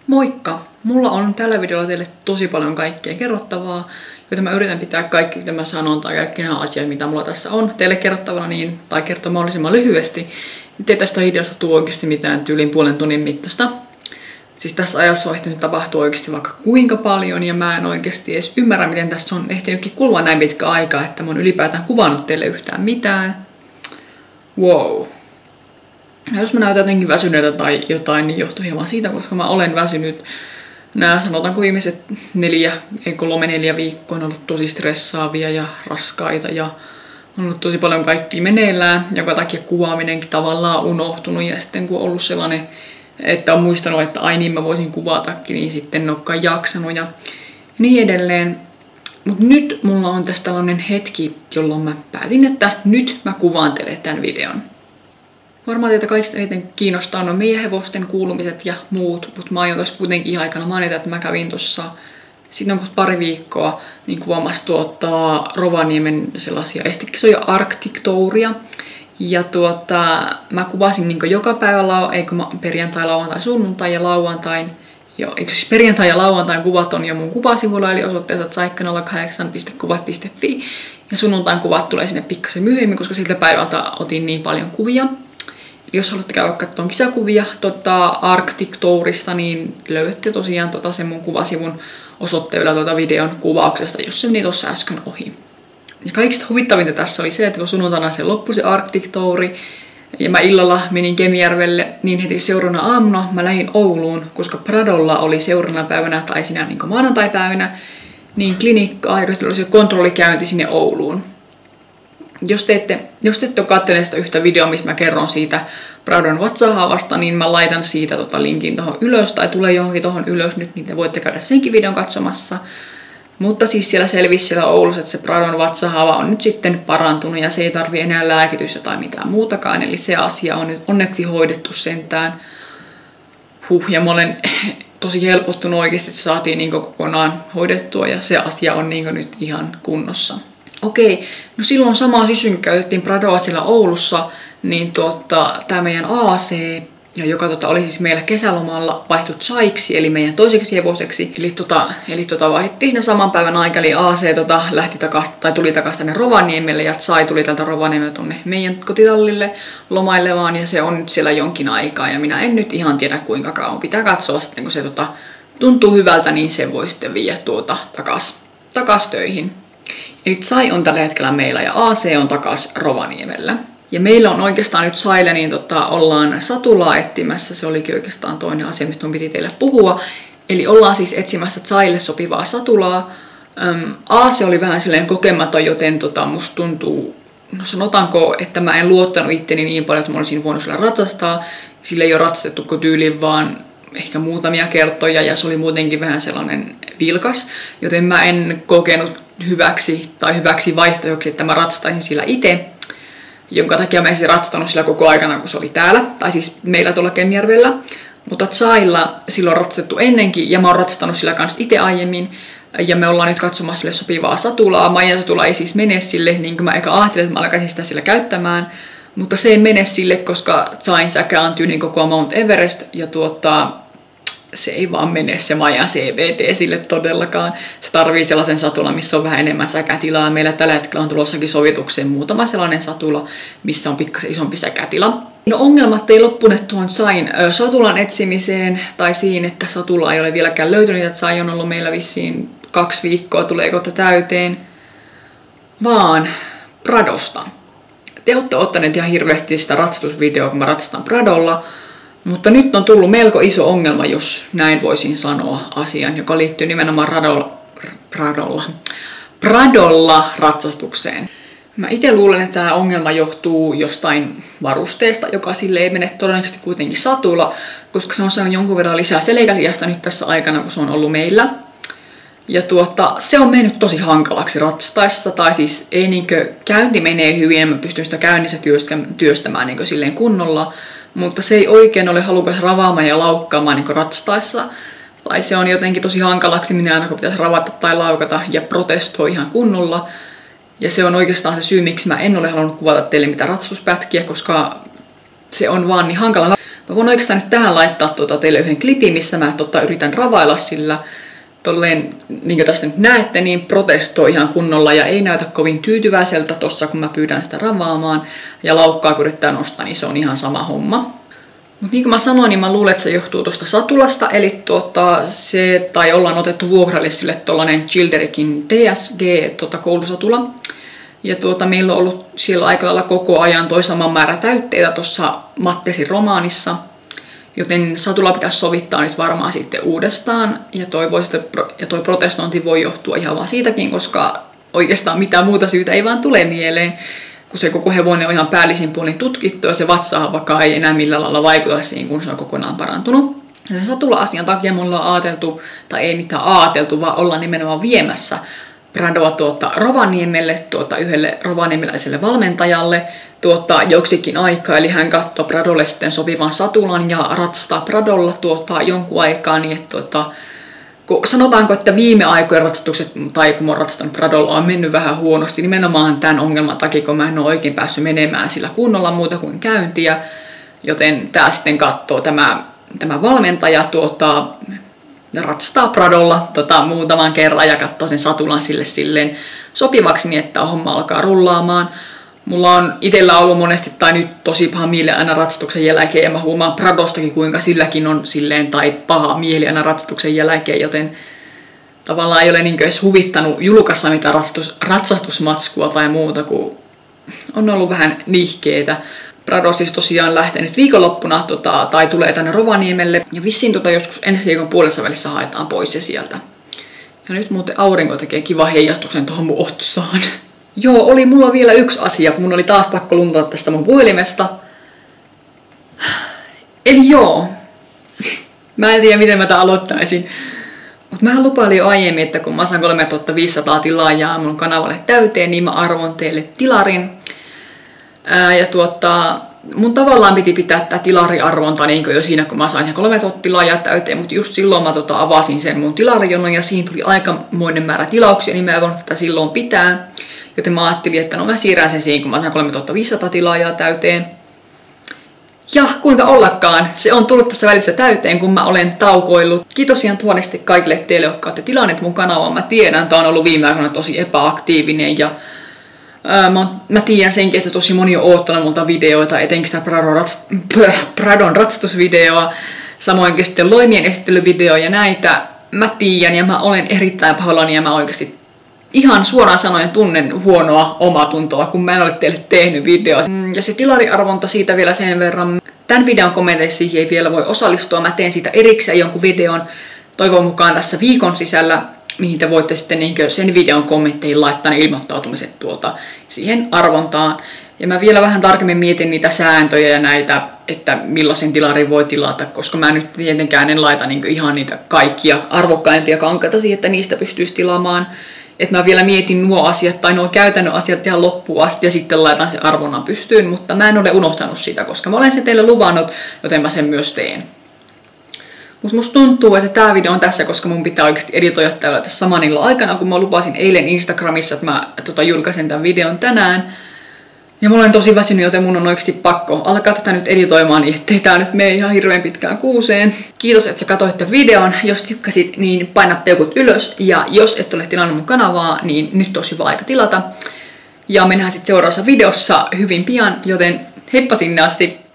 Moikka! Mulla on tällä videolla teille tosi paljon kaikkea kerrottavaa, joita mä yritän pitää kaikki, mitä mä sanon, tai kaikki nämä asiat, mitä mulla tässä on teille kerrottavana, tai kertoa mahdollisimman lyhyesti. Ettei tästä videosta tule oikeasti mitään tyylin puolen tunnin mittaista. Siis tässä ajassa on ehtinyt tapahtua oikeasti vaikka kuinka paljon, ja mä en oikeasti edes ymmärrä, miten tässä on ehtinytkin kulua näin pitkä aika, että mä oon ylipäätään kuvannut teille yhtään mitään. Wow. Ja jos mä näytän jotenkin väsyneitä tai jotain, niin johtuu hieman siitä, koska mä olen väsynyt. Nämä sanotaanko viimeiset 3-4 viikkoa on ollut tosi stressaavia ja raskaita ja on ollut tosi paljon kaikki meneillään, joka takia kuvaaminenkin tavallaan unohtunut. Ja sitten kun on ollut sellainen, että on muistanut, että ai niin mä voisin kuvatakin, niin sitten en olekaan jaksanut ja niin edelleen. Mutta nyt mulla on tässä tällainen hetki, jolloin mä päätin, että nyt mä kuvaan teille tämän videon. Varmaan teitä kaikista eniten kiinnostaa no meidän hevosten kuulumiset ja muut, mutta mä aion tässä kuitenkin ihan aikana mainita, että mä kävin tossa sitten on pari viikkoa niin kuvaamassa Rovaniemen sellaisia estikisoja Arctic Touria. Ja mä kuvasin niin joka päivä, perjantai, lauantai, sunnuntai ja lauantain. Eikö siis perjantai ja lauantain kuvat on jo mun kuvasivuilla, eli osoitteessa tsaikkanalla8.kuvat.fi. Ja sunnuntain kuvat tulee sinne pikkasen myöhemmin, koska siltä päivältä otin niin paljon kuvia. Jos haluatte käydä katsomaan kisakuvia Arctic Tourista, niin löydätte tosiaan sen mun kuvasivun osoitteella videon kuvauksesta, jos se meni tuossa äsken ohi. Ja kaikista huvittavinta tässä oli se, että kun sunnuntaina se loppui se Arctic Touri, ja mä illalla menin Kemijärvelle, niin heti seuraavana aamuna mä lähdin Ouluun, koska Pradolla oli seuraavana päivänä tai siinä niin maanantaipäivänä, niin klinikka-aikaisesti oli se kontrollikäynti sinne Ouluun. Jos te ette ole katsoneet sitä yhtä videoa, missä mä kerron siitä Pradon vatsahaavasta, niin mä laitan siitä linkin tuohon ylös, tai tulee johonkin tuohon ylös nyt, niin te voitte käydä senkin videon katsomassa. Mutta siis siellä selvisi siellä Oulussa, että se Pradon vatsahaava on nyt sitten parantunut, ja se ei tarvi enää lääkitystä tai mitään muutakaan, eli se asia on nyt onneksi hoidettu sentään. Ja mä olen tosi helpottunut oikeasti, että se saatiin niin kokonaan hoidettua, ja se asia on niin nyt ihan kunnossa. Okei, no silloin samaa syksyn käytettiin Pradoa siellä Oulussa, niin tää meidän AC, joka oli siis meillä kesälomalla, vaihtui Tsaiksi, eli meidän toiseksi hevoseksi. Eli vaihdettiin siinä saman päivän aikana, eli AC tuli takaisin tänne Rovaniemelle, ja Tsai tuli tältä Rovaniemeltä tuonne meidän kotitallille lomailemaan, ja se on nyt siellä jonkin aikaa, ja minä en nyt ihan tiedä kuinka kauan pitää katsoa sitten, kun se tuntuu hyvältä, niin se voi sitten viedä takas töihin. Eli Tsai on tällä hetkellä meillä ja AC on takas Rovaniemellä. Ja meillä on oikeastaan nyt Tsaille, niin ollaan satulaa etsimässä. Se olikin oikeastaan toinen asia, mistä mun piti teille puhua. Eli ollaan siis etsimässä Tsaille sopivaa satulaa. AC oli vähän silleen kokematon, joten musta tuntuu, no sanotaanko, että mä en luottanut itteni niin paljon, että mä olisin voinut sillä ratsastaa. Sillä ei ole ratsastettu kuin tyyliin vaan ehkä muutamia kertoja, ja se oli muutenkin vähän sellainen vilkas, joten mä en kokenut hyväksi vaihtoehdoksi, että mä ratsastaisin sillä itse, jonka takia mä en ratsastanut sillä koko aikana, kun se oli täällä, tai siis meillä tuolla Kemijärvellä, mutta Tsailla silloin on ratsastettu ennenkin, ja mä oon ratsastanut sillä kanssa itse aiemmin, ja me ollaan nyt katsomassa sille sopivaa satulaa. Maijan satula ei siis mene sille, niin kuin mä ehkä ajattelin, että mä alkaisin sitä sillä käyttämään, mutta se ei mene sille, koska Tsain säkä on tyyliin koko Mount Everest, ja se ei vaan mene se Maijan CVT sille todellakaan. Se tarvii sellaisen satulan, missä on vähän enemmän säkätilaa. Meillä tällä hetkellä on tulossakin sovitukseen muutama sellainen satula, missä on pikkasen isompi säkätila. No ongelmat ei loppuneet tuon Tsain satulan etsimiseen tai siihen, että satula ei ole vieläkään löytynyt, ja Tsai on ollut meillä vissiin 2 viikkoa, tulee kohta täyteen, vaan Pradosta. Te olette ottaneet ihan hirveästi sitä ratsastusvideoa, kun mä ratsastan Pradolla, mutta nyt on tullut melko iso ongelma, jos näin voisin sanoa asian, joka liittyy nimenomaan Pradolla ratsastukseen. Mä itse luulen, että tämä ongelma johtuu jostain varusteesta, joka sille ei mene todennäköisesti kuitenkin satula, koska se on saanut jonkun verran lisää selkäliasta nyt tässä aikana, kun se on ollut meillä. Ja se on mennyt tosi hankalaksi ratsastaessa, tai siis ei käynti menee hyvin, mä pystyn sitä käynnissä työstämään silleen kunnolla, mutta se ei oikein ole halukas ravaamaan ja laukkaamaan ratsastaessa. Tai se on jotenkin tosi hankalaksi, minä aina kun pitäisi ravata tai laukata ja protestoi ihan kunnolla. Ja se on oikeastaan se syy, miksi mä en ole halunnut kuvata teille mitään ratsastuspätkiä, koska se on vaan niin hankala. Mä voin oikeastaan nyt tähän laittaa teille yhden klipin, missä mä yritän ravailla sillä. Tolleen, niin kuin tästä nyt näette, niin protestoi ihan kunnolla ja ei näytä kovin tyytyväiseltä tossa, kun mä pyydän sitä ravaamaan. Ja laukkaa, kun yrittää nostaa, niin se on ihan sama homma. Mutta niin kuin mä sanoin, niin mä luulen, että se johtuu tuosta satulasta. Eli se, tai ollaan otettu vuokralle sille tollanen Childerikin DSG koulusatula. Ja meillä on ollut siellä aika lailla koko ajan toi sama määrä täytteitä tuossa Mattesin romaanissa. Joten satula pitäisi sovittaa nyt varmaan sitten uudestaan. Ja toi protestointi voi johtua ihan vaan siitäkin, koska oikeastaan mitään muuta syytä ei vaan tule mieleen. Kun se koko hevonen on ihan päällisin puolin tutkittu ja se vatsahan vaikka ei enää millään lailla vaikuta siihen, kun se on kokonaan parantunut. Ja se satula-asian takia mulla on ajateltu, tai ei mitään ajateltu, vaan ollaan nimenomaan viemässä Pradoa Rovaniemelle, yhdelle rovaniemeläiselle valmentajalle joksikin aikaa. Eli hän katsoo Pradolle sitten sopivan satulan ja ratsastaa Pradolla jonkun aikaa, niin että sanotaanko, että viime aikojen ratsastukset, tai kun mä oon ratsastanut Pradolla, on mennyt vähän huonosti nimenomaan tämän ongelman takia, kun mä en ole oikein päässyt menemään sillä kunnolla muuta kuin käyntiä. Joten tää sitten katsoo tämä valmentaja ratsastaa Pradolla muutaman kerran ja katsoo sen satulan sille silleen sopivaksi, niin että homma alkaa rullaamaan. Mulla on itsellä ollut monesti tai nyt tosi paha mieli aina ratsastuksen jälkeen ja mä huomaan Pradostakin kuinka silläkin on silleen tai paha mieli aina ratsastuksen jälkeen, joten tavallaan ei ole niin edes huvittanut julkaista mitään ratsastusmatskua tai muuta, kun on ollut vähän nihkeetä. Prado siis tosiaan lähtenyt viikonloppuna tai tulee tänne Rovaniemelle ja vissiin joskus ensi viikon puolessa välissä haetaan pois se sieltä. Ja nyt muuten aurinko tekee kiva heijastuksen tuohon mun otsaan. Joo, oli mulla vielä yksi asia, kun mun oli taas pakko luntaa tästä mun puhelimesta. Eli joo, mä en tiedä miten mä tän aloittaisin. Mutta mähän lupailin jo aiemmin, että kun mä saan 3500 tilaajaa mun kanavalle täyteen, niin mä arvon teille tilarin. Mun tavallaan piti pitää tää tilariarvonta niin jo siinä, kun mä sain sen 3000 tilaajaa täyteen, mutta just silloin mä avasin sen mun tilarijonon ja siinä tuli aikamoinen määrä tilauksia, niin mä en voinut tätä silloin pitää. Joten mä ajattelin, että no mä siirrän sen siihen, kun mä saan 3500 tilaajaa täyteen. Ja kuinka ollakaan, se on tullut tässä välissä täyteen, kun mä olen taukoillut. Kiitos ihan tuonnesti kaikille teille, jotka olette tilanneet mun kanavaa. Mä tiedän, että on ollut viime aikoina tosi epäaktiivinen ja mä tiedän senkin, että tosi moni on oottanut multa videoita, etenkin sitä Pradon ratsastusvideoa, samoin sitten loimien esittelyvideo ja näitä. Mä tiedän ja mä olen erittäin pahoillani ja mä oikeasti ihan suoraan sanoen tunnen huonoa omatuntoa, kun mä en ole teille tehnyt videoa. Ja se tilariarvonta siitä vielä sen verran. Tämän videon kommenteissa siihen ei vielä voi osallistua. Mä teen siitä erikseen jonkun videon toivon mukaan tässä viikon sisällä, mihin te voitte sitten sen videon kommentteihin laittaa ne ilmoittautumiset siihen arvontaan. Ja mä vielä vähän tarkemmin mietin niitä sääntöjä ja näitä, että millaisen tilarin voi tilata, koska mä nyt tietenkään en laita ihan niitä kaikkia arvokkaimpia kankaita siihen, että niistä pystyisi tilaamaan. Että mä vielä mietin nuo asiat tai nuo käytännön asiat ihan loppuun asti ja sitten laitan sen arvonnan pystyyn, mutta mä en ole unohtanut sitä, koska mä olen sen teille luvannut, joten mä sen myös teen. Mutta musta tuntuu, että tää video on tässä, koska mun pitää oikeasti editoida täällä tässä saman illan aikana, kun mä lupasin eilen Instagramissa, että mä julkaisen tämän videon tänään. Ja mä olen tosi väsynyt, joten mun on oikeasti pakko alkaa tätä nyt editoimaan, niin ettei tää nyt mene ihan hirveän pitkään kuuseen. Kiitos, että sä katsoitte videon. Jos tykkäsit, niin paina peukut ylös. Ja jos et ole tilannut mun kanavaa, niin nyt on hyvä aika tilata. Ja mennään sitten seuraavassa videossa hyvin pian, joten heippa sinne asti!